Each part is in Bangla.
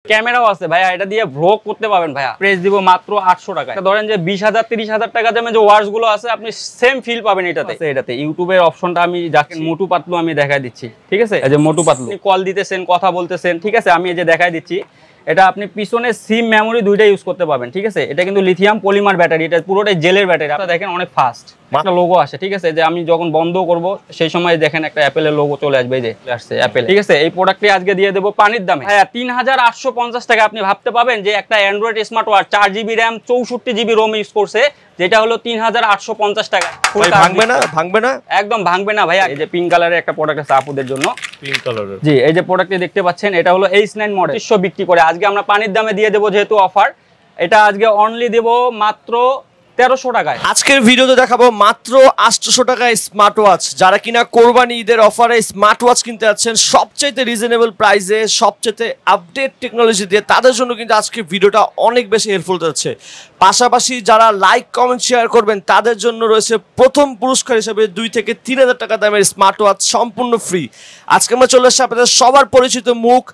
ক্যামেরাও আছে ভাইয়া, এটা দিয়ে ভ্লগ করতে পারবেন ভাইয়া। প্রাইস দিব মাত্র 800 টাকা। ধরেন যে 20,000 30,000 টাকা দামে যে ওয়ার্স গুলো আছে আপনি সেম ফিল পাবেন এটাতে ইউটিউবের অপশনটা আমি যাকে মোটু পাতলু আমি দেখাই দিচ্ছি, ঠিক আছে? এই যে মোটু পাতলু কল দিতেছেন, কথা বলতেছেন, ঠিক আছে? আমি এই যে দেখাই দিচ্ছি, এটা আপনি পিছনে সিম মেমোরি দুইটা ইউজ করতে পারবেন, ঠিক আছে? এটা কিন্তু লিথিয়াম পলিমার ব্যাটারি, এটা পুরোটাই জেলের ব্যাটারি। আপনারা দেখেন অনেক ফাস্ট একটা লোগো আসে, ঠিক আছে? যে আমি যখন বন্ধ করব সেই সময় দেখেন একটা অ্যাপেলের লোগো চলে আসবে, এই যে আসছে অ্যাপেল, ঠিক আছে? এই প্রোডাক্টটি আজকে দিয়ে দেবো পানির দামে। হ্যাঁ, 3850 টাকা। আপনি ভাবতে পাবেন যে একটা android smart watch 4GB RAM 64GB ROM use করছে, যেটা হলো 3850 টাকা। ভাঙবে না একদম ভাঙবে না ভাইয়া। এই যে পিঙ্ক কালারের একটা প্রোডাক্ট আছে আপুদের জন্য, পিঙ্ক কালারের। জি, এই যে প্রোডাক্টটি দেখতে পাচ্ছেন, এটা হলো H9 মডেল, 2500 বিক্রি করে। আজকে আমরা পানির দামে দিয়ে দেবো, যেহেতু অফার। এটা আজকে অনলি দেব মাত্র 1300 টাকায়। আজকের ভিডিওতে দেখাবো মাত্র 800 টাকায় স্মার্ট ওয়াচ। যারা কিনা কোরবানি ঈদের অফারে স্মার্ট ওয়াচ কিনতে যাচ্ছেন সবচেয়ে রিজনেবল প্রাইসে, সবচেয়ে আপডেট টেকনোলজি দিয়ে, তাদের জন্য কিন্তু আজকে ভিডিওটা অনেক বেশি হেল্পফুল যাচ্ছে। পাশাপাশি যারা লাইক কমেন্ট শেয়ার করবেন তাদের জন্য রয়েছে প্রথম পুরস্কার হিসেবে 2 থেকে 3000 টাকা দামের স্মার্ট ওয়াচ সম্পূর্ণ ফ্রি। আজকে আমরা চলে আসছি আপনাদের সবার পরিচিত মুখ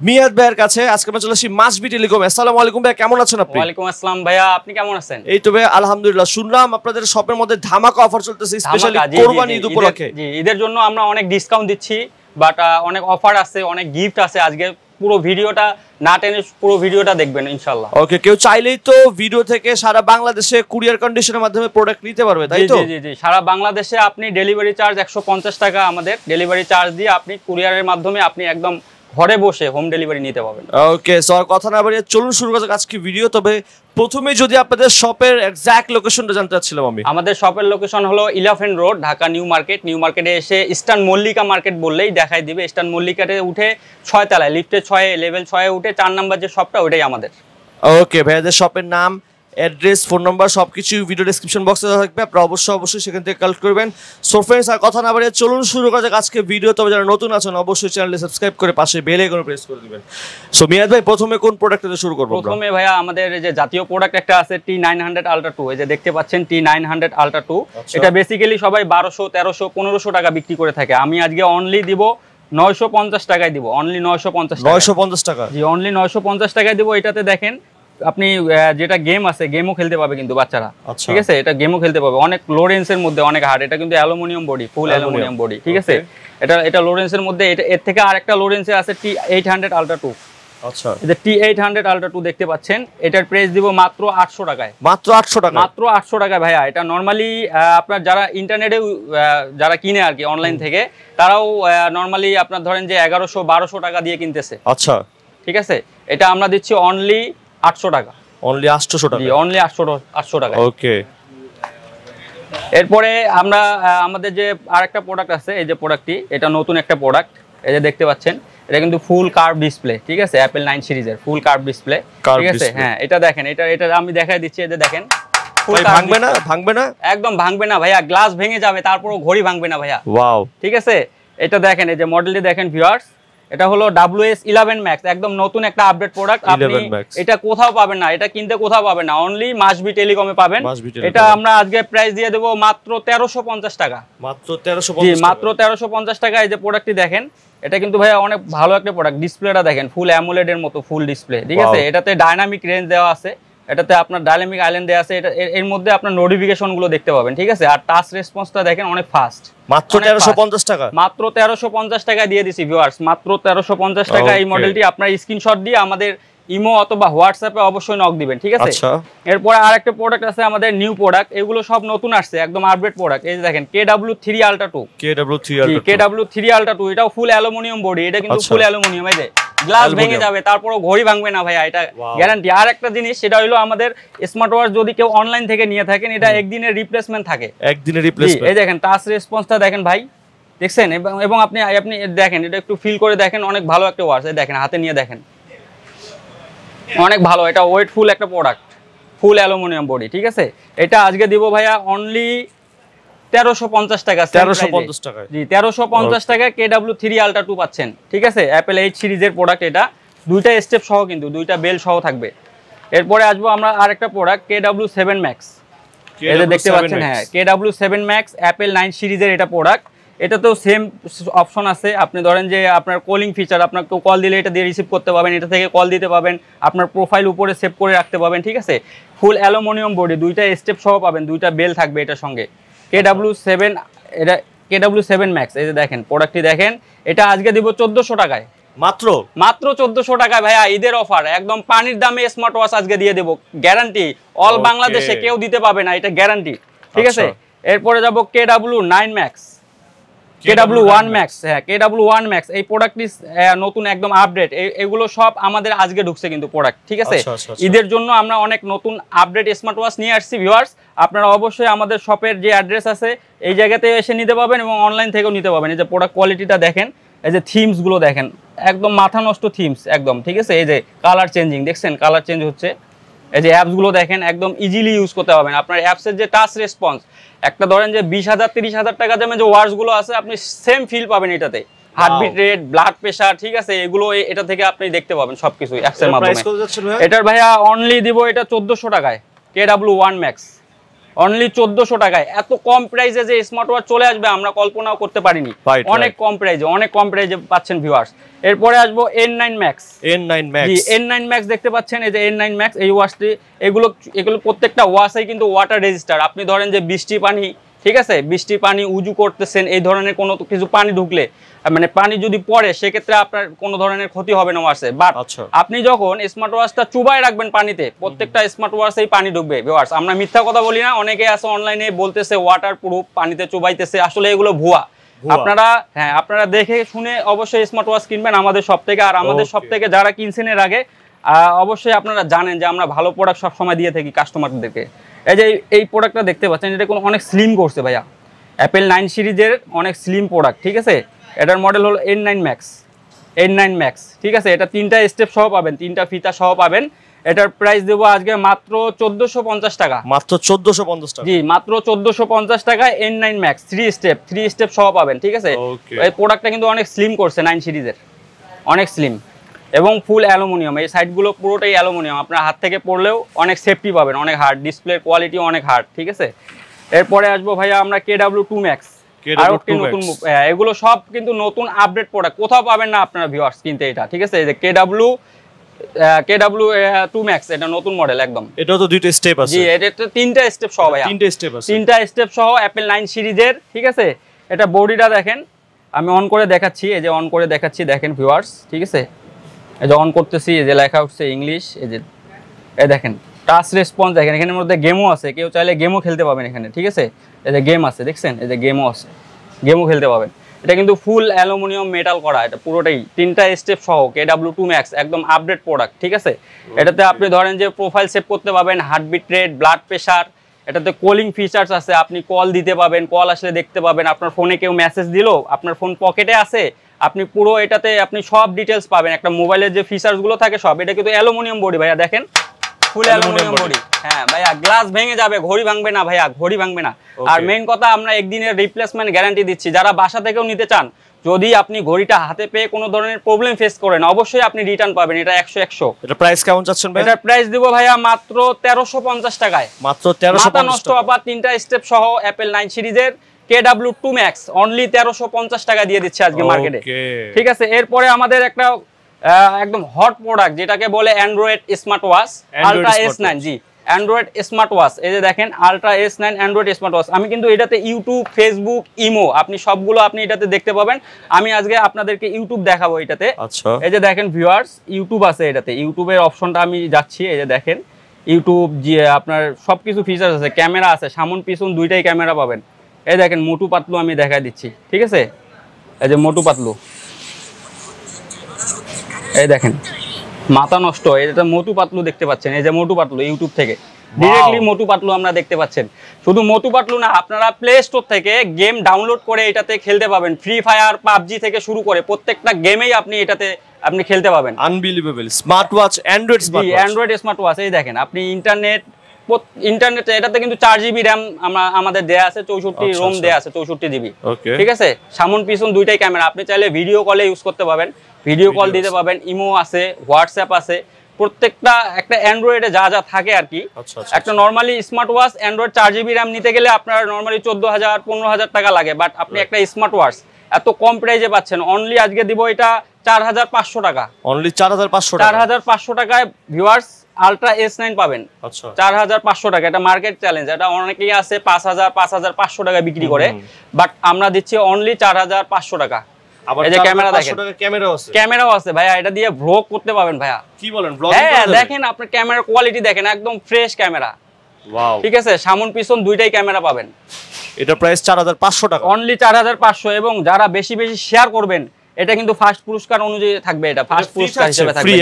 মিয়াদ ভাইয়ের কাছে। আজকে আমরা চলে আসি মাসবি টেলিকম। আসসালামু আলাইকুম ভাই, কেমন আছেন আপনি? ওয়ালাইকুম আসসালাম ভাইয়া, আপনি কেমন আছেন? এই তো ভাই আলহামদুলিল্লাহ। শুনলাম আপনাদের শপের মধ্যে ধামাকা অফার চলতেছে, স্পেশালি কোরবানি ঈদ উপলক্ষে। জি, ঈদের জন্য আমরা অনেক ডিসকাউন্ট দিচ্ছি, বাট অনেক অফার আছে, অনেক গিফট আছে। আজকে পুরো ভিডিওটা না টেনে পুরো ভিডিওটা দেখবেন ইনশাআল্লাহ। ওকে, কেউ চাইলেই তো ভিডিও থেকে সারা বাংলাদেশে কুরিয়ার কন্ডিশনের মাধ্যমে প্রোডাক্ট নিতে পারবে, তাই তো? জি জি জি, সারা বাংলাদেশে আপনি ডেলিভারি চার্জ 150 টাকা, আমাদের ডেলিভারি চার্জ দিয়ে আপনি কুরিয়ারের মাধ্যমে আপনি একদম ঘরে বসে হোম ডেলিভারি নিতে পারবেন। ওকে, সো আর কথা না বাড়িয়ে চলুন শুরু করা যাক আজকে ভিডিও। তবে প্রথমে যদি আপনাদের শপের এক্সাক্ট লোকেশনটা জানতে চাচ্ছিলাম আমি। আমাদের শপের লোকেশন হলো elephant road, Dhaka new market. New মার্কেটে এসে ইস্টার্ন মল্লিকা মার্কেট বললেই দেখাই দিবে। ইস্টার্ন মল্লিকাতে উঠে 6 তলায়, লিফটে 6 লেভেল 6 উঠে 4 নাম্বার যে শপটা, ওইটাই আমাদের। ওকে, ভাইয়াদের শপের নাম, অ্যাড্রেস, ফোন নাম্বার সবকিছু ভিডিও ডেসক্রিপশন বক্সে থাকবে, আপনারা অবশ্যই সেখান থেকে কালেক্ট করবেন। সো ফ্রেন্ডস, আর কথা না বাড়িয়ে চলুন শুরু করা যাক আজকে ভিডিও। তবে যারা নতুন আছেন অবশ্যই চ্যানেলটি সাবস্ক্রাইব করে পাশে বেল আইকন প্রেস করে দিবেন। সো মিয়াদ ভাই, প্রথমে কোন প্রোডাক্ট থেকে শুরু করব? প্রথমে ভাইয়া আমাদের যে জাতীয় প্রোডাক্ট একটা আছে T900 Ultra 2, এই যে দেখতে পাচ্ছেন T900 Ultra 2। এটা বেসিক্যালি সবাই 1200 1300 1500 টাকা বিক্রি করে থাকে। আমি আজকে অনলি দিব 950 টাকায় দিব, অনলি 950 টাকা। জি, অনলি 950 টাকায় দিব। এটাতে দেখেন আপনি যেটা গেম আছে, গেমও খেলতে পাবে কিন্তু বাচ্চারা, ঠিক আছে? এটা গেমও খেলতে পাবে, অনেক লো রেঞ্জের মধ্যে, অনেক হার্ড। এটা কিন্তু অ্যালুমিনিয়াম বডি, ফুল অ্যালুমিনিয়াম বডি, ঠিক আছে? এটা লো রেঞ্জের মধ্যে। এর থেকে আরেকটা লো রেঞ্জে আছে T800 Ultra 2। আচ্ছা, এই যে T800 Ultra 2 দেখতে পাচ্ছেন, এটার প্রাইস দিব মাত্র 800 টাকায়। মাত্র 800 টাকা? মাত্র 800 টাকায় ভাইয়া। এটা নরমালি আপনার যারা ইন্টারনেটে যারা কিনে আর কি অনলাইন থেকে, তারাও নরমালি আপনার ধরেন যে 1100 1200 টাকা দিয়ে কিনতেছে। আচ্ছা, ঠিক আছে? এটা আমরা দিচ্ছি অনলি 800 টাকা। অনলি 800 টাকা? জি, অনলি 800 টাকা। ওকে, এরপরে আমরা আমাদের যে আরেকটা প্রোডাক্ট আছে, এই যে প্রোডাক্টটি, এটা নতুন একটা প্রোডাক্ট। এই যে দেখতে পাচ্ছেন, এটা কিন্তু ফুল কার্ভ ডিসপ্লে, ঠিক আছে? অ্যাপল 9 সিরিজের ফুল কার্ভ ডিসপ্লে, ঠিক আছে? হ্যাঁ, এটা দেখেন, এটা আমি দেখাই দিচ্ছি। এই যে দেখেন, ভাঙবে না? একদম ভাঙবে না ভাইয়া। গ্লাস ভেঙে যাবে, তারপরও ঘড়ি ভাঙবে না ভাইয়া। ওয়াও, ঠিক আছে? এটা দেখেন, এই যে মডেলটি দেখেন ভিউয়ার্স, এটা হলো WS11 Max, একদম নতুন একটা আপডেট প্রোডাক্ট। আপনি এটা কোথাও পাবেন না, এটা কিনতে কোথাও পাবেন না, অনলি মাসবি টেলিকমে পাবেন। এটা আমরা আজকে প্রাইস দিয়ে দেব মাত্র 1350 টাকা। মাত্র 1350? জি, মাত্র 1350 টাকা। এই যে প্রোডাক্টটি দেখেন, এটা কিন্তু ভাইয়া অনেক ভালো একটা প্রোডাক্ট। ডিসপ্লেটা দেখেন, ফুল অ্যামোলেড এর মতো ফুল ডিসপ্লে, ঠিক আছে? এটাতে ডাইনামিক রেঞ্জ দেওয়া আছে, এটাতে আপনার ডাইনামিক আইল্যান্ড দেওয়া আছে। এর মধ্যে আপনার নোটিফিকেশন গুলো দেখতে পাবেন, ঠিক আছে? আর টাচ রেসপন্সটা দেখেন অনেক ফাস্ট। মাত্র 1350 টাকা? মাত্র 1350 টাকা দিয়ে দিছি ভিউয়ার্স, মাত্র 1350 টাকা। এই মডেলটি আপনার স্ক্রিনশট দিয়ে আমাদের ইমো অথবা হোয়াটসঅ্যাপে অবশ্যই নক দিবেন, ঠিক আছে? এরপরে আরেকটা প্রোডাক্ট আছে আমাদের নিউ প্রোডাক্ট, এগুলো সব নতুন আসছে, একদম আপডেট প্রোডাক্ট। এই যে দেখেন KW3 Ultra 2। KW3 Ultra 2, এটাও ফুল অ্যালুমিনিয়াম বডি, এটা কিন্তু ফুল অ্যালুমিনিয়াম। এই যে গ্লাস ভেঙে যাবে, তারপরও ঘড়ি ভাঙবে না ভাইয়া, এটা গ্যারান্টি। আর একটা জিনিস, সেটা হলো আমাদের স্মার্ট ওয়াচ যদি কেউ অনলাইন থেকে নিয়ে থাকেন, এটা একদিনের রিপ্লেসমেন্ট থাকে, একদিনের রিপ্লেসমেন্ট। এই দেখেন টাচ রেসপন্সটা দেখেন ভাই, দেখছেন? এবং আপনি দেখেন, এটা একটু ফিল করে দেখেন, অনেক ভালো একটা ওয়াচ। এই দেখেন, হাতে নিয়ে দেখেন, অনেক ভালো। এটা ওয়েটফুল একটা প্রোডাক্ট, ফুল অ্যালুমিনিয়াম বডি, ঠিক আছে? এটা আজকে দিব ভাইয়া অনলি 1350 টাকা। 1350 টাকা? জি, 1350 টাকা KW3 Ultra 2 পাচ্ছেন, ঠিক আছে? অ্যাপল 8 সিরিজের প্রোডাক্ট। এটা দুইটা স্টেপ সহ, কিন্তু দুইটা বেল সহ থাকবে। এরপরে আসবো আমরা আরেকটা প্রোডাক্ট KW7 Max। এটা দেখতে পাচ্ছেন, হ্যাঁ, KW7 Max অ্যাপল 9 সিরিজের এটা প্রোডাক্ট। এটাতেও সেম অপশন আছে। আপনি ধরেন যে আপনার কলিং ফিচার, আপনার কেউ কল দিলে এটা দিয়ে রিসিভ করতে পারবেন, এটা থেকে কল দিতে পারবেন, আপনার প্রোফাইল উপরে সেভ করে রাখতে পারবেন, ঠিক আছে। ফুল অ্যালুমিনিয়াম বডি, দুইটা স্টেপ সহ পাবেন, দুইটা বেল থাকবে এটার সঙ্গে। KW7, এটা KW7 ম্যাক্স। এই যে দেখেন প্রোডাক্টটি দেখেন, এটা আজকে দিব 1400 টাকায়, মাত্র 1400 টাকায় ভাইয়া, ঈদের অফার একদম পানির দামে স্মার্ট ওয়াচ আজকে দিয়ে দেব, গ্যারান্টি। অল বাংলাদেশে কেউ দিতে পাবে না, এটা গ্যারান্টি, ঠিক আছে। এরপরে যাব KW9 ম্যাক্স, KW1 ম্যাক্স, হ্যাঁ KW1 ম্যাক্স। এই প্রোডাক্টটি নতুন একদম আপডেট, এগুলো সব আমাদের আজকে ঢুকছে কিন্তু প্রোডাক্ট, ঠিক আছে। ঈদের জন্য আমরা অনেক নতুন আপডেট স্মার্ট ওয়াচ নিয়ে আসছি ভিউয়ার্স। আপনারা অবশ্যই আমাদের শপের যে অ্যাড্রেস আছে এই জায়গাতে এসে নিতে পারবেন এবং অনলাইন থেকেও নিতে পারবেন। এই যে প্রোডাক্ট কোয়ালিটিটা দেখেন, এই যে থিমস গুলো দেখেন, একদম মাথা নষ্ট থিমস একদম, ঠিক আছে। এই যে কালার চেঞ্জিং দেখছেন, কালার চেঞ্জ হচ্ছে। এই যে অ্যাপস গুলো দেখেন, একদম ইজিলি ইউজ করতে পারবেন। আপনার অ্যাপসের যে টাচ রেসপন্স, একটা ধরেন যে 20,000 30,000 টাকা দামে যে ওয়াচ গুলো আছে, আপনি সেম ফিল পাবেন এটাতে। হার্টবিট রেট, ব্লাড প্রেসার, ঠিক আছে, এগুলো এটা থেকে আপনি দেখতে পাবেন সবকিছু অ্যাপসের মাধ্যমে। এটার ভাইয়া অনলি দিব এটা 1400 টাকায়, KW1 ম্যাক্স, অনলি 1400 টাকায়। এত কম প্রাইসে যে স্মার্ট ওয়াচ চলে আসবে আমরা কল্পনাও করতে পারিনি, অনেক কম প্রাইসে, অনেক কম প্রাইসে পাচ্ছেন ভিউয়ার্স। এরপরে আসবো N9 ম্যাক্স, N9 ম্যাক্স দেখতে পাচ্ছেন, এই যে N9 ম্যাক্স, এই ওয়াচটি, এগুলো প্রত্যেকটা ওয়াচই কিন্তু ওয়াটার রেজিস্টার। আপনি ধরেন যে বৃষ্টি পানি, ঠিক আছে, বৃষ্টি পানি উজু করতেছেন, এই ধরনের কোনো কিছু পানি ঢুকলে, মানে পানি যদি পড়ে, সেক্ষেত্রে আপনার কোনো ধরনের ক্ষতি হবে না ওয়াচে। বাট আপনি যখন স্মার্ট ওয়াচটা চুবাই রাখবেন পানিতে, প্রত্যেকটা স্মার্ট ওয়াচেই পানি ঢুকবে ভিউয়ার্স। আমরা মিথ্যা কথা বলি না, অনেকে আছে অনলাইনে বলতেছে ওয়াটার প্রুফ, পানিতে চুবাইতেছে, আসলে এগুলো ভুয়া। আপনারা দেখে শুনে অবশ্যই স্মার্ট ওয়াচ কিনবেন আমাদের শপ থেকে। আর আমাদের শপ থেকে যারা কিনছেন এর আগে, অবশ্যই আপনারা জানেন যে আমরা ভালো প্রোডাক্ট সবসময় দিয়ে থাকি কাস্টমারদেরকে। এই যে এই প্রোডাক্টটা দেখতে পাচ্ছেন, এটা কোনো অনেক স্লিম করছে ভাইয়া, অ্যাপেল 9 সিরিজের অনেক স্লিম প্রোডাক্ট, ঠিক আছে। এটার মডেল হলো N9 ম্যাক্স, ঠিক আছে। এটা 3টা স্টেপ সহ পাবেন, 3টা ফিতা সহ পাবেন। এটার প্রাইস দেবো আজকে মাত্র 1450 টাকা, মাত্র 1450 টাকা, জি মাত্র 1450 টাকায় N9 ম্যাক্স 3 স্টেপ সহ পাবেন, ঠিক আছে। এই প্রোডাক্টটা কিন্তু অনেক স্লিম করছে, 9 সিরিজের, অনেক স্লিম এবং ফুল অ্যালুমিনিয়াম। এই সাইডগুলো পুরোটাই অ্যালুমিনিয়াম, আপনার হাত থেকে পড়লেও অনেক সেফটি পাবেন, অনেক হার্ড, ডিসপ্লের কোয়ালিটি অনেক হার্ড, ঠিক আছে। এরপরে আসবো ভাইয়া আমরা KW2 ম্যাক্স, এগুলো সব কিন্তু নতুন আপডেট প্রোডাক্ট, কোথাও পাবেন না আপনারা ভিউয়ার্স কিনতে এটা, ঠিক আছে। এই যে KW2 ম্যাক্স, এটা নতুন মডেল একদম। এটা তো 2টা স্টেপ আছে, জি এটা 3টা স্টেপ সহ ভাইয়া, 3টা স্টেপ আছে, 3টা স্টেপ সহ অ্যাপেল 9 সিরিজের, ঠিক আছে। এটা বডিটা দেখেন, আমি অন করে দেখাচ্ছি, এই যে অন করে দেখাচ্ছি, দেখেন ভিউয়ার্স, ঠিক আছে। এই যে অন করতেছি, এই যে লেখা উঠছে ইংলিশ, এই যে এই দেখেন টাচ রেসপন্স দেখেন, এখানের মধ্যে গেমও আছে, কেউ চাইলে গেমও খেলতে পাবেন এখানে, ঠিক আছে। এই যে গেম আছে দেখছেন, এই যে গেমও আছে, গেমও খেলতে পাবেন। এটা কিন্তু ফুল অ্যালুমিনিয়াম মেটাল করা, এটা পুরোটাই 3টা স্টেপ সহ KW2 ম্যাক্স, একদম আপডেট প্রোডাক্ট, ঠিক আছে। এটাতে আপনি ধরেন যে প্রোফাইল সেভ করতে পারবেন, হার্টবিট রেট, ব্লাড প্রেসার, এটাতে কলিং ফিচার্স আছে, আপনি কল দিতে পাবেন, কল আসলে দেখতে পাবেন, আপনার ফোনে কেউ মেসেজ দিলো, আপনার ফোন পকেটে আছে, আপনি পুরো এটাতে আপনি সব ডিটেলস পাবেন, একটা মোবাইলের যে ফিচার্সগুলো থাকে সব। এটা কিন্তু অ্যালুমিনিয়াম বডি ভাইয়া, দেখেন ফুল অ্যালুমিনিয়াম বডি, হ্যাঁ ভাইয়া, গ্লাস ভেঙে যাবে, ঘড়ি ভাঙবে না ভাইয়া, ঘড়ি ভাঙবে না। আর মেইন কথা, আমরা একদিনের রিপ্লেসমেন্ট গ্যারান্টি দিচ্ছি, যারা বাসা থেকেও নিতে চান, যদি আপনি ঘড়িটা হাতে পেয়ে কোনো ধরনের প্রবলেম ফেস করেন, অবশ্যই আপনি রিটার্ন পাবেন, এটা 100। এটা প্রাইস কেমন চাচ্ছেন ভাই? এটার প্রাইস দেব ভাইয়া মাত্র 1350 টাকায়, মাত্র 1350 টাকা, আবার 3টা স্টেপ সহ অ্যাপেল 9 সিরিজের KW2 ম্যাক্স অনলি 1350 টাকা দিয়ে দিচ্ছে আজকে মার্কেটে, ঠিক আছে। এরপরে আমাদের একটা একদম হট প্রোডাক্ট, যেটাকে বলে Android smart watch ultra S9, জি অ্যান্ড্রয়েড স্মার্ট ওয়াচ। এই যে দেখেন ultra S9 Android smart watch. আমি কিন্তু এটাতে ইউটিউব, ফেসবুক, ইমো, আপনি সবগুলো আপনি এটাতে দেখতে পাবেন। আমি আজকে আপনাদেরকে ইউটিউব দেখাবো এটাতে। আচ্ছা, এই যে দেখেন ভিউয়ার্স, ইউটিউব আছে এটাতে, ইউটিউবের অপশনটা আমি যাচ্ছি, এই যে দেখেন ইউটিউব, যে আপনার সবকিছু ফিচার্স আছে, ক্যামেরা আছে, সামন পিছন দুইটাই ক্যামেরা পাবেন। এই দেখেন মোটু পাতলু আমি দেখাই দিচ্ছি, ঠিক আছে। এই যে মোটু পাতলু, এই দেখেন মাথা নষ্ট, এটা মোটু পাতলু দেখতে পাচ্ছেন, এই যে মোটু পাতলু ইউটিউব থেকে ডিরেক্টলি মোটু পাতলু আমরা দেখতে পাচ্ছেন। শুধু মোটু পাতলু না, আপনারা প্লে স্টোর থেকে গেম ডাউনলোড করে এটাতে খেলতে পাবেন, ফ্রি ফায়ার, পাবজি থেকে শুরু করে প্রত্যেকটা গেমেই আপনি এটাতে আপনি খেলতে পাবেন। Unbelievable smart watch, Android smart watch. এই দেখেন আপনি ইন্টারনেট, এটাতে কিন্তু 4 GB র্যাম আমাদের দেয়া আছে, 64 রোম দেয়া আছে, 64 GB, ঠিক আছে। সামন পিছন দুইটাই ক্যামেরা, আপনি চাইলে ভিডিও কলে ইউজ করতে পারবেন, ভিডিও কল দিতে পারবেন, ইমো আছে, হোয়াটসঅ্যাপ আছে, প্রত্যেকটা একটা অ্যান্ড্রয়েডে যা যা থাকে আর কি। একটা normally smart watch Android 4 GB RAM নিতে গেলে আপনার নরমালি 14,000 15,000 টাকা লাগে, বাট আপনি একটা স্মার্ট ওয়াচ এত কম প্রাইজে পাচ্ছেন। অনলি আজকে দিব এটা 4,500 টাকা, অনলি 4,500 টাকা। 4,500 টাকায় ভিউয়ার্স আলট্রা S9 পাবেন। 4,500 টাকা, এটা মার্কেট চ্যালেঞ্জ। এটা অনেকেই আছে 5,000 5,500 টাকা বিক্রি করে, বাট আমরা দিচ্ছি অনলি 4,500 টাকা। আবার এই যে ক্যামেরা দেখেন, ক্যামেরাও আছে ভাইয়া, এটা দিয়ে ব্লগ করতে পারবেন ভাইয়া। কি বলেন, ব্লগিং করা যাবে? দেখেন আপনার ক্যামেরার কোয়ালিটি দেখেন, একদম ফ্রেশ ক্যামেরা। ওয়াও, ঠিক আছে, সামন পিছন দুইটাই ক্যামেরা পাবেন। এটা প্রাইস 4,500 টাকা, অনলি 4,500। এবং যারা বেশি বেশি শেয়ার করবেন, এটা কিন্তু ফার্স্ট পুরস্কার অনুযায়ী থাকবে, এটা ফার্স্ট পুরস্কার হিসেবে থাকবে,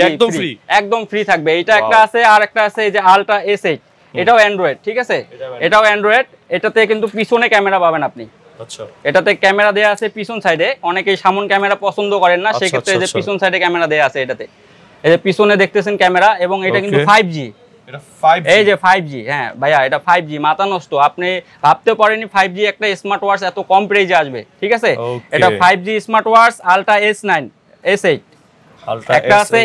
একদম ফ্রি থাকবে। এটা একটা আছে, আর একটা আছে এই যে আলট্রা S8, এটাও অ্যান্ড্রয়েড। ঠিক আছে, এটাও অ্যান্ড্রয়েড। এটাতে কিন্তু পিছনে ক্যামেরা পাবেন আপনি। আচ্ছা, এটাতে ক্যামেরা দেয়া আছে পিছন সাইডে। অনেকেই সামন ক্যামেরা পছন্দ করেন না, সেক্ষেত্রে এই যে পিছন সাইডে ক্যামেরা দেয়া আছে এটাতে। এই যে পিছনে দেখতেছেন ক্যামেরা, এবং এটা কিন্তু 5G। এই যে 5G, হ্যাঁ ভাইয়া, এটা 5G। মাথা নষ্ট, আপনি ভাবতে পারেনি 5G একটা স্মার্ট ওয়াচ এত কম প্রাইসে আসবে। ঠিক আছে, এটা 5G smart watch ultra S9 S8, একটা আছে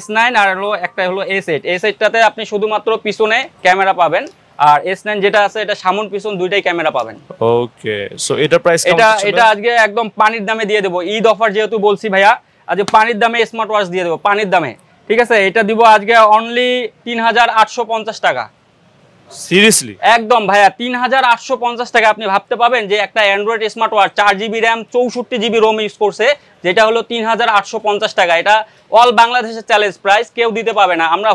S9 আর হলো একটা হলো S8। S8টাতে আপনি শুধুমাত্র পিছনে ক্যামেরা পাবেন, আর S9 যেটা আছে এটা সামন পিছন দুইটাই ক্যামেরা পাবেন। ওকে, সো এটা প্রাইস কেমন? এটা আজকে একদম পানির দামে দিয়ে দেব। ঈদ অফার যেহেতু বলছি ভাইয়া, আজকে পানির দামে স্মার্ট ওয়াচ দিয়ে দেব, পানির দামে। ঠিক আছে, এটা দিব আজকে অনলি 3,850 টাকা। সিরিয়াসলি? একদম ভাইয়া, 3,850 টাকা আপনি ভাবতে পাবেন যে একটা android smart watch 4 GB RAM 64 GB ROM use করছে, যেটা হলো 3,850 টাকা। এটা অল বাংলাদেশের চ্যালেঞ্জ প্রাইস, কেউ দিতে পাবে না। আমরা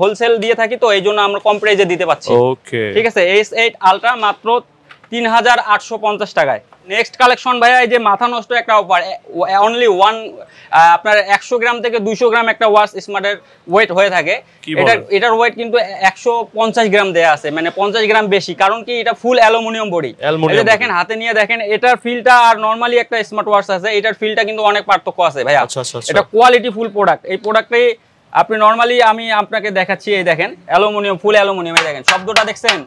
হোলসেল দিয়ে থাকি, তো এই জন্য আমরা কম প্রাইসে দিতে পাচ্ছি। ওকে, ঠিক আছে, S8 আলট্রা মাত্র 3,850 টাকায়। নেক্সট কালেকশন ভাইয়া, এই যে মাথা নষ্ট একটা অফার, অনলি আপনার 100 গ্রাম থেকে 200 গ্রাম একটা ওয়াচ স্মার্টের ওয়েট হয়ে থাকে। এটার ওয়েট কিন্তু 150 গ্রাম দেয়া আছে, মানে 50 গ্রাম বেশি। কারণ কি, এটা ফুল অ্যালুমিনিয়াম বডি। এই যে দেখেন, হাতে নিয়ে দেখেন, এটার ফিলটা আর নরমালি একটা স্মার্ট ওয়াচ আছে, এটার ফিলটা কিন্তু অনেক পার্থক্য আছে ভাইয়া। এটা কোয়ালিটি ফুল প্রোডাক্ট। এই প্রোডাক্টে আপনি নরমালি আমি আপনাকে দেখাচ্ছি, এই দেখেন অ্যালুমিনিয়াম, ফুল অ্যালুমিনিয়াম। এই দেখেন শব্দটা দেখছেন,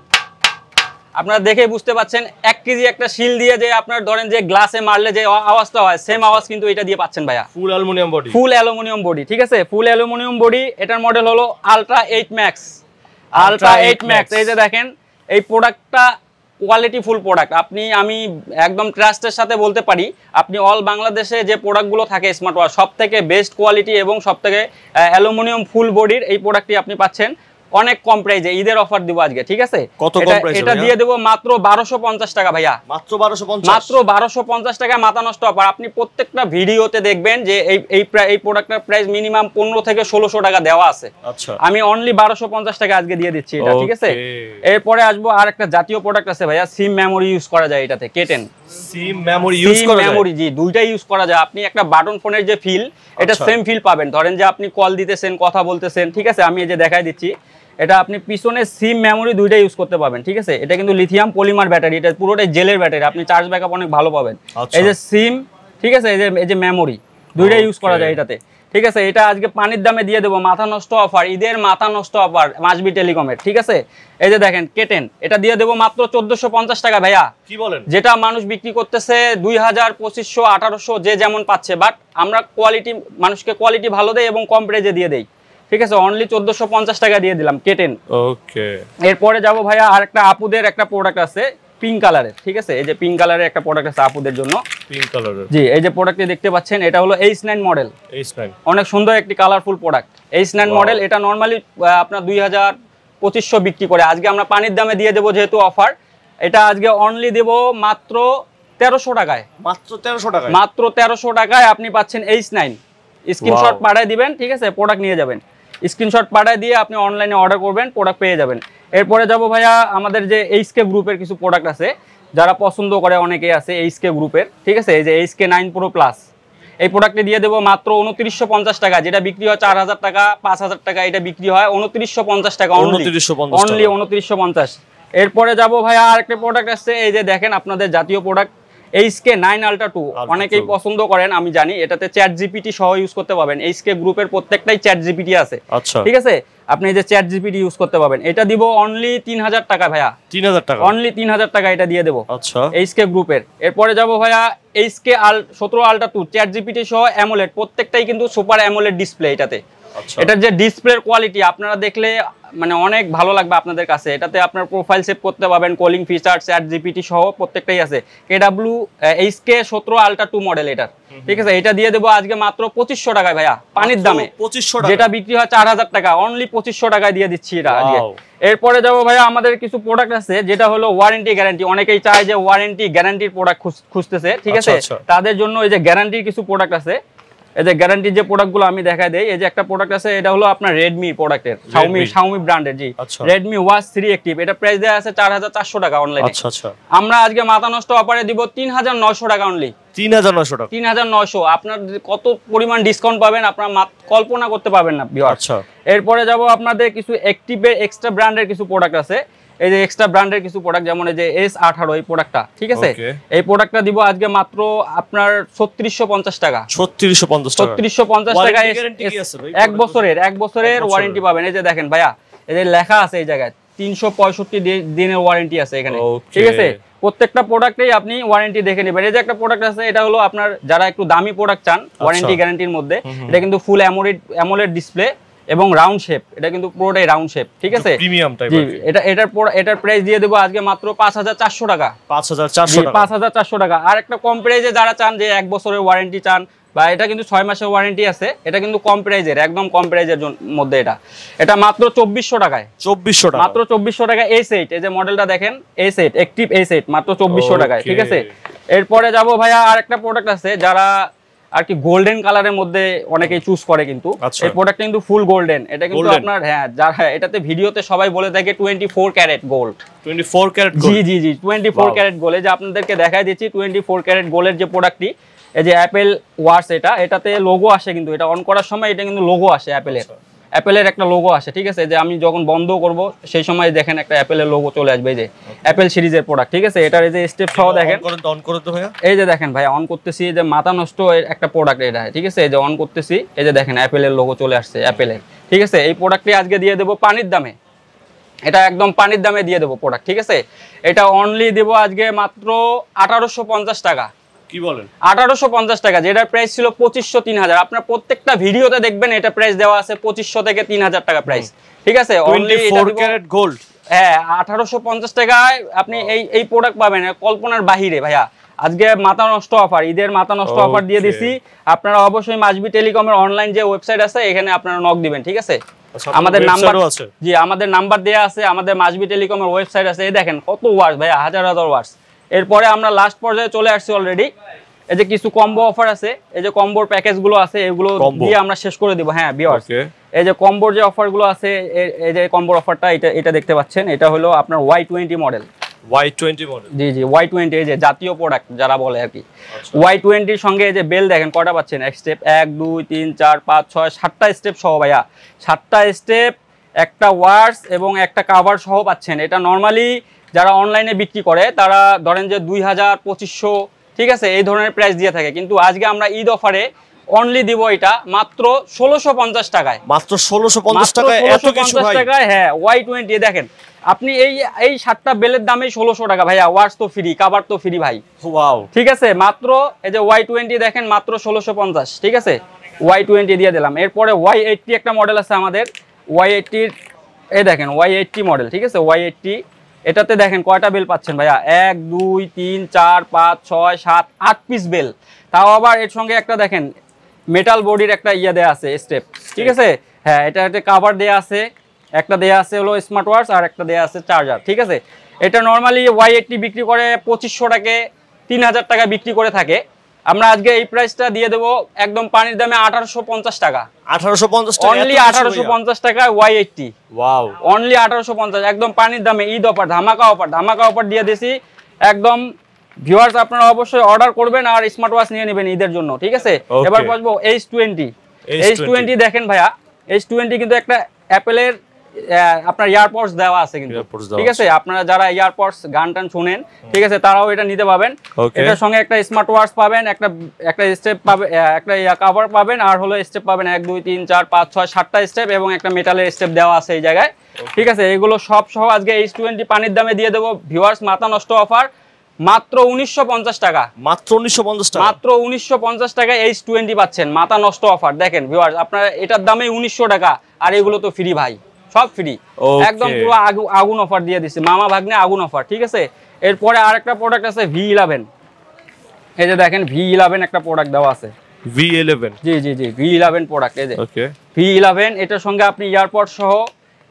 আপনারা দেখে বুঝতে পাচ্ছেন। 1 কেজি একটা শিল দিয়ে যে আপনার ধরেন যে গ্লাসে মারলে যে আওয়াজটা হয়, সেম আওয়াজ কিন্তু এটা দিয়ে পাচ্ছেন ভাইয়া। ফুল অ্যালুমিনিয়াম বডি, ফুল অ্যালুমিনিয়াম বডি। ঠিক আছে, ফুল অ্যালুমিনিয়াম বডি। এটার মডেল হলো আলট্রা 8 ম্যাক্স। আলট্রা 8 ম্যাক্স, এই যে দেখেন, এই প্রোডাক্টটা কোয়ালিটি ফুল প্রোডাক্ট। আমি একদম ট্রাস্টের সাথে বলতে পারি, আপনি অল বাংলাদেশে যে প্রোডাক্টগুলো থাকে স্মার্ট ওয়াচ, সব থেকে বেস্ট কোয়ালিটি এবং সব থেকে অ্যালুমিনিয়াম ফুল বডির এই প্রোডাক্টটি আপনি পাচ্ছেন অনেক কম প্রাইসে। ঈদের অফার দিব আজকে। ঠিক আছে, কত কম প্রাইসে? এটা দিয়ে দেব মাত্র 1,250 টাকা ভাইয়া। মাত্র 1,250? মাত্র 1,250 টাকায় মাথা নষ্ট অফার। আপনি প্রত্যেকটা ভিডিওতে দেখবেন যে এই প্রোডাক্টের প্রাইস মিনিমাম 15 থেকে 1600 টাকা দেওয়া আছে। আচ্ছা, আমি অনলি 1,250 টাকা আজকে দিয়ে দিচ্ছি এটা। ঠিক আছে, এরপরে আসবো আর একটা জাতীয় প্রোডাক্ট আছে ভাইয়া, সিম মেমোরি ইউজ করা যায় এটাতে। K10 সিম মেমোরি ইউজ করা যায়? মেমোরি, জি, দুইটাই ইউজ করা যায়। আপনি একটা বাটন ফোনের যে ফিল, এটা সেম ফিল পাবেন। ধরেন যে আপনি কল দিতেছেন, কথা বলতেছেন। ঠিক আছে, আমি এই যে দেখাই দিচ্ছি, এটা আপনি পিছনে সিম মেমোরি দুইটা ইউজ করতে পারবেন। ঠিক আছে, এটা কিন্তু লিথিয়াম পলিমার ব্যাটারি, এটা পুরোটাই জেলের ব্যাটারি। আপনি চার্জ ব্যাকআপ অনেক ভালো পাবেন। এই যে সিম, ঠিক আছে, এই যে মেমোরি, দুইটা ইউজ করা যায় এটাতে। ঠিক আছে, এটা আজকে পানির দামে দিয়ে দেবো, মাথা নষ্ট অফার, ঈদের মাথা নষ্ট অফার মাসবি টেলিকমের। ঠিক আছে, এই যে দেখেন K10, এটা দিয়ে দেবো মাত্র 1,450 টাকা ভাইয়া। কি বলেন? যেটা মানুষ বিক্রি করতেছে 2,000 2,500 1,800, যে যেমন পাচ্ছে, বাট আমরা কোয়ালিটি, মানুষকে কোয়ালিটি ভালো দেয় এবং কম প্রাইসে দিয়ে দেই। ঠিক আছে, অনলি 1,450 টাকা দিয়ে দিলাম K10। ওকে, এরপরে যাবো ভাইয়া, আর একটা আপুদের একটা প্রোডাক্ট আছে পিঙ্ক কালারের। ঠিক আছে, এই যে পিঙ্ক কালারের একটা প্রোডাক্ট আছে আপুদের জন্য। পিঙ্ক কালারের, জি, এই যে প্রোডাক্টটি দেখতে পাচ্ছেন, এটা হলো H9 মডেল। H9 অনেক সুন্দর একটি কালারফুল প্রোডাক্ট। H9 মডেল, এটা নরমালি আপনার 2,000-2,500 বিক্রি করে। আজকে আমরা পানির দামে দিয়ে দেবো, যেহেতু অফার। এটা আজকে অনলি দেবো মাত্র 1,300 টাকায়। মাত্র 1,300 টাকায়? মাত্র 1,300 টাকায় আপনি পাচ্ছেন H9। স্ক্রিনশট পাঠিয়ে দিবেন। ঠিক আছে, প্রোডাক্ট নিয়ে যাবেন। স্ক্রিনশট পাঠিয়ে দিয়ে আপনি অনলাইনে অর্ডার করবেন, প্রোডাক্ট পেয়ে যাবেন। এরপরে যাব ভাইয়া, আমাদের যে HK গ্রুপের কিছু প্রোডাক্ট আছে, যারা পছন্দ করে অনেকেই আছে HK গ্রুপের। ঠিক আছে, এই যে HK 9 Pro Plus, এই প্রোডাক্টটি দিয়ে দেবো মাত্র 2,950 টাকা। যেটা বিক্রি হয় 4,000 টাকা 5,000 টাকা, এটা বিক্রি হয় 2,950 টাকা। অনলি 2,950। এরপরে যাব ভাইয়া, আরেকটা প্রোডাক্ট আছে, এই যে দেখেন, আপনাদের জাতীয় প্রোডাক্ট HK 9 Ultra 2, অনেকেই পছন্দ করেন, আমি জানি। এটাতে চ্যাট জিপিটি সহ ইউজ করতে পারবেন। HK গ্রুপের প্রত্যেকটাই চ্যাট জিপিটি আছে। ঠিক আছে, আপনি এই যে চ্যাট জিপিটি ইউজ করতে পারবেন। এটা দিব অনলি 3,000 টাকা ভাইয়া। 3,000 টাকা? অনলি 3,000 টাকা এটা দিয়ে দেবো। আচ্ছা, HK গ্রুপের। এরপরে যাব ভাইয়া, HK 17 Ultra 2 চ্যাট জিপিটি সহ অ্যামোলেড, প্রত্যেকটাই কিন্তু সুপার অ্যামোলেড ডিসপ্লে এটাতে। এটার যে ডিসপ্লের কোয়ালিটি আপনারা দেখলে মানে অনেক ভালো লাগবে আপনাদের কাছে। এটাতে আপনার প্রোফাইল সেভ করতে পারবেন, কলিং ফিচার, চ্যাট জিপিটি সহ প্রত্যেকটাই আছে। KW HK17 Ultra 2 মডেল এটার, ঠিক আছে। এটা দিয়ে দেবো আজকে মাত্র 2500 টাকায় ভাইয়া, পানির দামে। 2500 টাকা, যেটা বিক্রি হয় 4000 টাকা, অনলি 2500 টাকায় দিয়ে দিচ্ছি এটা আজকে। এরপরে যাবো ভাইয়া, আমাদের কিছু প্রোডাক্ট আছে যেটা হলো ওয়ারেন্টি গ্যারান্টি। অনেকেই চায় যে ওয়ারেন্টি গ্যারান্টির প্রোডাক্ট খুঁজতেছে, ঠিক আছে। তাদের জন্য এই যে গ্যারান্টির কিছু প্রোডাক্ট আছে। এই যে গ্যারান্টির যে প্রোডাক্টগুলো আমি দেখাই দেই। এই যে একটা প্রোডাক্ট আছে, এটা হলো আপনার রেডমি প্রোডাক্টের, শাওমি ব্র্যান্ডের। জি, রেডমি ওয়াচ 3 অ্যাক্টিভ। এটা প্রাইস দেয়া আছে 4400 টাকা অনলাইনে। আমরা আজকে মাথা নষ্ট অফারে দিব 3900 টাকা অনলি। 3900 টাকা, 3900। আপনার কত পরিমাণ ডিসকাউন্ট পাবেন আপনারা কল্পনা করতে পারবেন না ভিউয়ার। এরপরে যাব আপনাদের কিছু অ্যাক্টিভের এক্সট্রা ব্র্যান্ডের কিছু প্রোডাক্ট আছে। এই যে এক্সট্রা ব্র্যান্ডের কিছু প্রোডাক্ট, যেমন এই যে S18 এই প্রোডাক্টটা, ঠিক আছে। এই প্রোডাক্টটা দিব আজকে মাত্র আপনার 3650 টাকা। 3650 টাকা। এক বছরের ওয়ারেন্টি পাবেন। এই যে দেখেন ভাইয়া, এই যে লেখা আছে এই জায়গায় 365 দিনের ওয়ারেন্টি আছে এখানে, ঠিক আছে। প্রত্যেকটা প্রোডাক্টেই আপনি ওয়ারেন্টি দেখে নেবেন। এই যে একটা প্রোডাক্ট আছে, এটা হলো আপনার যারা একটু দামি প্রোডাক্ট চান ওয়ারেন্টি গ্যারান্টির মধ্যে, এটা কিন্তু ফুল অ্যামোলেড ডিসপ্লে এবং রাউন্ড শেপ। এটা কিন্তু পুরোটাই রাউন্ড শেপ, ঠিক আছে, প্রিমিয়াম টাইপ। জি, এটার প্রাইস দিয়ে দেবো আজকে মাত্র 5400 টাকা। 5400 টাকা। আর একটা কম প্রাইসে যারা চান যে 1 বছরের ওয়ারেন্টি চান, বা এটা কিন্তু 6 মাসের ওয়ারেন্টি আছে, এটা কিন্তু কম প্রাইজের, একদম কম প্রাইজের মধ্যে। এটা মাত্র 2400 টাকায়। 2400 টাকা, মাত্র 2400 টাকা। S8, এই যে মডেলটা দেখেন, S8 অ্যাক্টিভ S8 মাত্র 2400 টাকায়, ঠিক আছে। এরপরে যাব ভাইয়া, আর একটা প্রোডাক্ট আছে যারা আর কি গোল্ডেন কালারের মধ্যে অনেকেই চুজ করে, কিন্তু এই প্রোডাক্ট কিন্তু ফুল গোল্ডেন। এটা কিন্তু আপনার যারা এটাতে ভিডিওতে সবাই বলে থাকে 24 ক্যারেট গোল্ড। 24 ক্যারেট গোল্ড, জি 24 ক্যারেট গোল্ড। যে আপনাদেরকে দেখাই দিচ্ছি 24 ক্যারেট গোল্ডের যে প্রোডাক্টটি, এই যে অ্যাপেল ওয়াচ, এটাতে লোগো আসে, কিন্তু এটা অন করার সময় এটা কিন্তু লোগো আসে অ্যাপেলের একটা লোগো আসে, ঠিক আছে। যে আমি যখন বন্ধ করব সেই সময় দেখেন একটা অ্যাপেলের লোগো চলে আসবে, এই যে অ্যাপেল সিরিজের প্রোডাক্ট, ঠিক আছে। এটার এই যে স্টেপ সহ দেখেন, এই যে দেখেন ভাই, অন করতেছি, যে মাথা নষ্ট একটা প্রোডাক্ট এটা, ঠিক আছে। এই যে অন করতেছি, এই যে দেখেন অ্যাপেলের লোগো চলে আসছে অ্যাপেলের, ঠিক আছে। এই প্রোডাক্টটি আজকে দিয়ে দেবো পানির দামে। এটা একদম পানির দামে দিয়ে দেবো প্রোডাক্ট, ঠিক আছে। এটা অনলি দেবো আজকে মাত্র 1850 টাকা। কি বলেন? 1850 টাকা, যেটার প্রাইস ছিল 2500 3000। আপনার প্রত্যেকটা ভিডিওতে দেখবেন এটা প্রাইস দেওয়া আছে 2500 থেকে 3000 টাকা প্রাইস, ঠিক আছে। অনলি 24 ক্যারেট গোল্ড, হ্যাঁ 1850 টাকায় আপনি এই প্রোডাক্ট পাবেন, কল্পনার বাহিরে ভাইয়া। আজকে মাথা নষ্ট অফার, ঈদের মাথা নষ্ট অফার দিয়ে দিছি। আপনারা অবশ্যই মাসবি টেলিকমের অনলাইন যে ওয়েবসাইট আছে, এখানে আপনারা নক দিবেন, ঠিক আছে। আমাদের নাম্বার আছে, জি আমাদের নাম্বার দেয়া আছে, আমাদের মাসবি টেলিকমের ওয়েবসাইট আছে। এই দেখেন কত ওয়াটস ভাইয়া, হাজার ওয়াটস। এরপরে আমরা লাস্ট পর্যায়ে চলে আসছি অলরেডি। এই যে কিছু কম্বো অফার আছে, এই যে কম্বোর প্যাকেজগুলো আছে, এগুলো দিয়ে আমরা শেষ করে দিব। হ্যাঁ ভিউয়ার্স, এই যে কম্বোর যে অফারগুলো আছে, এই যে কম্বোর অফারটা এটা দেখতে পাচ্ছেন, এটা হলো আপনার Y20 মডেল। Y20 মডেল, জি Y20, এই যে জাতীয় প্রোডাক্ট যারা বলে আর কি। Y20 এর সঙ্গে এই যে বেল দেখেন কয়টা পাচ্ছেন, এক স্টেপ 1 2 3 4 5 6 7টা স্টেপ সহ ভাইয়া, 7টা স্টেপ, একটা ওয়ার্স এবং একটা কভার সহ পাচ্ছেন। এটা নরমালি যারা অনলাইনে বিক্রি করে তারা ধরেন যে 2000 2500, ঠিক আছে, এই ধরনের প্রাইস দিয়ে থাকে। কিন্তু আজকে আমরা ঈদ অফারে অনলি দিব এটা মাত্র 1650 টাকায়। মাত্র 1650 টাকায় এত কিছু ভাই। হ্যাঁ Y20 দেখেন আপনি, এই 7টা বেলের দামে 1600 টাকা ভাইয়া। ওয়াশ তো ফ্রি, কভার তো ফ্রি ভাই। ওয়াও, ঠিক আছে। মাত্র এই যে Y20 দেখেন মাত্র 1650, ঠিক আছে। Y20 দিয়ে দিলাম। এরপরে Y80 একটা মডেল আছে আমাদের, Y80 এই দেখেন Y80 মডেল, ঠিক আছে। Y80 এটাতে দেখেন কয়টা বেল পাচ্ছেন ভাইয়া, 1 2 3 4 5 6 7 8 পিস বেল। তাও আবার এর সঙ্গে একটা দেখেন মেটাল বডির একটা ইয়া দেয়া আছে স্টেপ, ঠিক আছে। হ্যাঁ এটা একটা কভার দেয়া আছে, একটা দেয়া আছে হলো স্মার্ট ওয়াচ, আর একটা দেয়া আছে চার্জার, ঠিক আছে। এটা নরমালি Y80 বিক্রি করে 2500 টাকা 3000 টাকা বিক্রি করে থাকে। আমরা আজকে এই প্রাইসটা দিয়ে দেবো একদম পানির দামে 1850 টাকা। 1850 টাকা, অনলি 1850 টাকা Y80। ওয়াও, অনলি 1850, একদম পানির দামে। ঈদ অফার, ধামাকা অফার দিয়ে দিছি একদম। ভিউয়ার্স আপনারা অবশ্যই অর্ডার করবেন আর স্মার্ট ওয়াচ নিয়ে নেবেন ঈদের জন্য, ঠিক আছে। এবার বলবো H20 দেখেন ভাইয়া, H20 কিন্তু একটা অ্যাপেলের আপনার ইয়ারপডস দেওয়া আছে কিন্তু, ঠিক আছে। আপনারা যারা ইয়ারপডস গান টান শুনেন, ঠিক আছে, তারাও এটা নিতে পাবেন। এটার সঙ্গে একটা স্মার্ট ওয়াচ পাবেন, একটা স্টেপ পাবেন, একটা কভার পাবেন, আর হলো স্টেপ পাবেন 1 2 3 4 5 6 7টা স্টেপ এবং একটা মেটালের স্টেপ দেওয়া আছে এই জায়গায়, ঠিক আছে। এগুলো সব সহ আজকে H20 পানির দামে দিয়ে দেবো ভিউয়ার্স। মাথা নষ্ট অফার মাত্র 1950 টাকা, মাত্র 1950 টাকা, মাত্র 1950 টাকা H20 পাচ্ছেন। মাথা নষ্ট অফার দেখেন ভিউয়ার্স, আপনারা এটার দামে 1900 টাকা, আর এগুলো তো ফ্রি ভাই, সব ফ্রি, একদম পুরো আগুন অফার দিয়ে দিচ্ছে, মামা ভাগ্নে আগুন অফার, ঠিক আছে। এরপরে আরেকটা প্রোডাক্ট আছে V11, এই যে দেখেন V11 একটা প্রোডাক্ট দেওয়া আছে, V11, জি জি জি V11 প্রোডাক্ট, এই যে ওকে V11, এটার সঙ্গে আপনি ইয়ারপড সহ,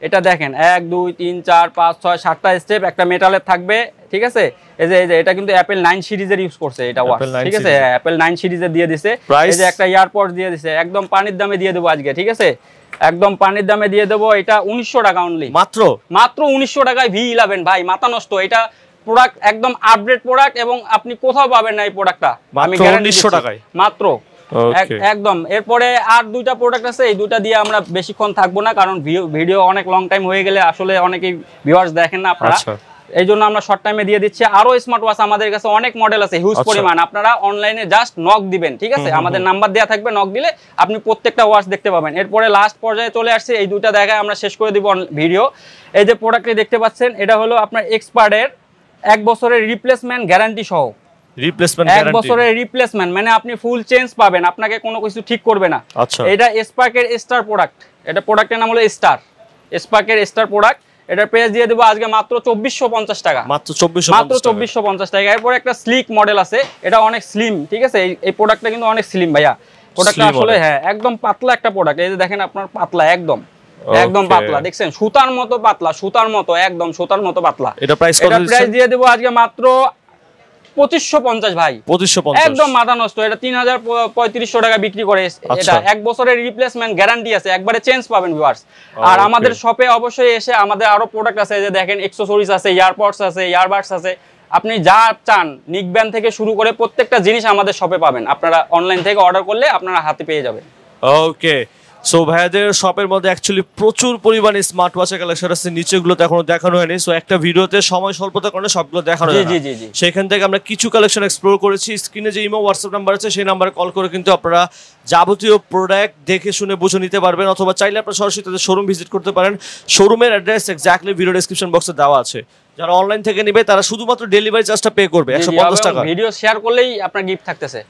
এটা দেখেন 1 2 3 4 5 6 7টা স্টেপ, একটা মেটালের থাকবে, ঠিক আছে। এই যে এটা কিন্তু অ্যাপল 9 সিরিজের ইউজ করছে এটা ওয়াচ, ঠিক আছে, অ্যাপল 9 সিরিজের দিয়ে দিছে। এই যে একটা ইয়ারপড দিয়ে দিছে, একদম পানির দামে দিয়ে দেবো আজকে, ঠিক আছে, একদম পানির দামে দিয়ে দেবো। এটা 1900 টাকা অনলি, মাত্র 1900 টাকায় V11 ভাই, মাথা নষ্ট। এটা প্রোডাক্ট একদম আপডেট প্রোডাক্ট, এবং আপনি কোথাও পাবেন না এই প্রোডাক্টটা, আমি গ্যারান্টি 1900 টাকায় মাত্র, একদম। এরপরে আর দুইটা প্রোডাক্ট আছে, এই দুইটা দিয়ে আমরা বেশিক্ষণ থাকবো না, কারণ ভিডিও অনেক লং টাইম হয়ে গেলে আসলে অনেকেই ভিউয়ার্স দেখেন না আপনারা, এই জন্য আমরা শর্ট টাইমে দিয়ে দিচ্ছি। আরো স্মার্ট ওয়াচ আমাদের কাছে অনেক মডেল আছে, হিউজ পরিমাণ। আপনারা অনলাইনে জাস্ট নক দিবেন, ঠিক আছে, আমাদের নাম্বার দেওয়া থাকবে, নক দিলে আপনি প্রত্যেকটা ওয়াচ দেখতে পাবেন। এরপরে লাস্ট পর্যায়ে চলে আসছে, এই দুইটা দেখায় আমরা শেষ করে দিব ভিডিও। এই যে প্রোডাক্টটি দেখতে পাচ্ছেন, এটা হলো আপনার এক্সপার্টের 1 বছরের রিপ্লেসমেন্ট গ্যারান্টি সহ, এক বছরের রিপ্লেসমেন্ট, মানে আপনি ফুল চেঞ্জ পাবেন, আপনাকে কোনো কিছু ঠিক করবে না। এটা স্পার্কের স্টার প্রোডাক্ট, এটা প্রোডাক্টের নাম হলো স্পার্কের স্টার প্রোডাক্ট। এটার প্রাইস দিয়ে দেবো আজকে মাত্র 2450 টাকা, মাত্র 2450 টাকা। এরপর একটা স্লিক মডেল আছে, এটা অনেক স্লিম, ঠিক আছে, এই প্রোডাক্টটা কিন্তু অনেক স্লিম ভাইয়া, প্রোডাক্টটা আসলে হ্যাঁ একদম পাতলা একটা প্রোডাক্ট। এই যে দেখেন আপনার পাতলা, একদম পাতলা, দেখছেন সুতার মতো পাতলা, সুতার মতো, একদম সুতার মতো পাতলা। এটা প্রাইস দিয়ে দেবো আজকে মাত্র 2550 ভাই, 2550, একদম মাথা নষ্ট। এটা 3300 টাকা বিক্রি করে। এটা 1 বছরের রিপ্লেসমেন্ট গ্যারান্টি আছে, একবারে চেঞ্জ পাবেন ভিউয়ার্স। আর আমাদের শপে অবশ্যই এসে, আমাদের আরো প্রোডাক্ট আছে, যে দেখেন অ্যাকসেসরিজ আছে, ইয়ারপডস আছে, ইয়ারবাডস আছে, আপনি যা চান নিকব্যান্ড থেকে শুরু করে প্রত্যেকটা জিনিস আমাদের শপে পাবেন। আপনারা অনলাইন থেকে অর্ডার করলে আপনারা হাতে পেয়ে যাবেন। ওকে, সো ভাইয়াদের শপের মধ্যে অ্যাকচুয়ালি প্রচুর পরিমাণে স্মার্ট ওয়াচের কালেকশন আছে, নিচেগুলোতে এখনো দেখানো হয়নি। সো একটা ভিডিওতে সময় স্বল্পতার কারণে সবগুলো দেখানো যায় না, সেখান থেকে আমরা কিছু কালেকশন এক্সপ্লোর করেছি। স্ক্রিনে যে ইমো হোয়াটসঅ্যাপ নাম্বার আছে, সেই নাম্বারে কল করে কিন্তু আপনারা যাবতীয় প্রোডাক্ট দেখে শুনে বুঝে নিতে পারবেন, অথবা চাইলে আপনারা সরাসরি তাদের শোরুম ভিজিট করতে পারেন। শোরুমের অ্যাড্রেস এক্স্যাক্টলি ভিডিও ডেসক্রিপশন বক্সে দেওয়া আছে। যারা অনলাইন থেকে নেবে তারা শুধুমাত্র ডেলিভারি চার্জটা পে করবে 150 টাকা। ভিডিও শেয়ার করলেই আপনার গিফট থাকতেছে,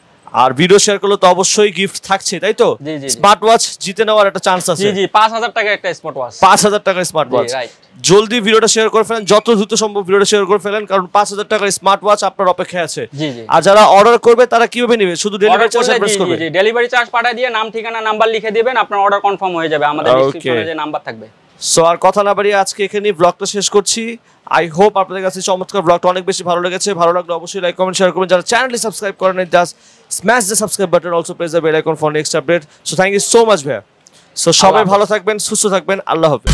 আর ভিডিও শেয়ার করলে তো অবশ্যই গিফট থাকছে, তাই তো? স্মার্ট ওয়াচ জিতে নেওয়ার একটা চান্স আছে। জি জি, 5000 টাকা একটা স্মার্ট ওয়াচ, 5000 টাকার স্মার্ট ওয়াচ। জলদি ভিডিওটা শেয়ার করে ফেলেন, যত দ্রুত সম্ভব ভিডিওটা শেয়ার করে ফেলেন, কারণ 5000 টাকার স্মার্ট ওয়াচ আপনার অপেক্ষায় আছে। আর যারা অর্ডার করবে তারা কিভাবে নেবে? শুধু ডেলিভারি চার্জ প্রেস করবে, জি ডেলিভারি চার্জ পাঠিয়ে দিয়ে নাম ঠিকানা নাম্বার লিখে দিবেন, আপনার অর্ডার কনফার্ম হয়ে যাবে, আমাদের ডেসক্রিপশনে যে নাম্বার থাকবে। সো আর কথা না বাড়িয়ে আজকে এখানেই ব্লগটা শেষ করছি। আই হোপ আপনাদের কাছে চমৎকার ব্লগটা অনেক বেশি ভালো লেগেছে। ভালো লাগলে অবশ্যই লাইক কমেন্ট শেয়ার করবেন। যারা চ্যানেলটি সাবস্ক্রাইব করেন নাই, just smash the subscribe button, also press the bell icon for next update. So thank you so much ভাইয়া। সো সবাই ভালো থাকবেন, সুস্থ থাকবেন, আল্লাহ হাফেজ।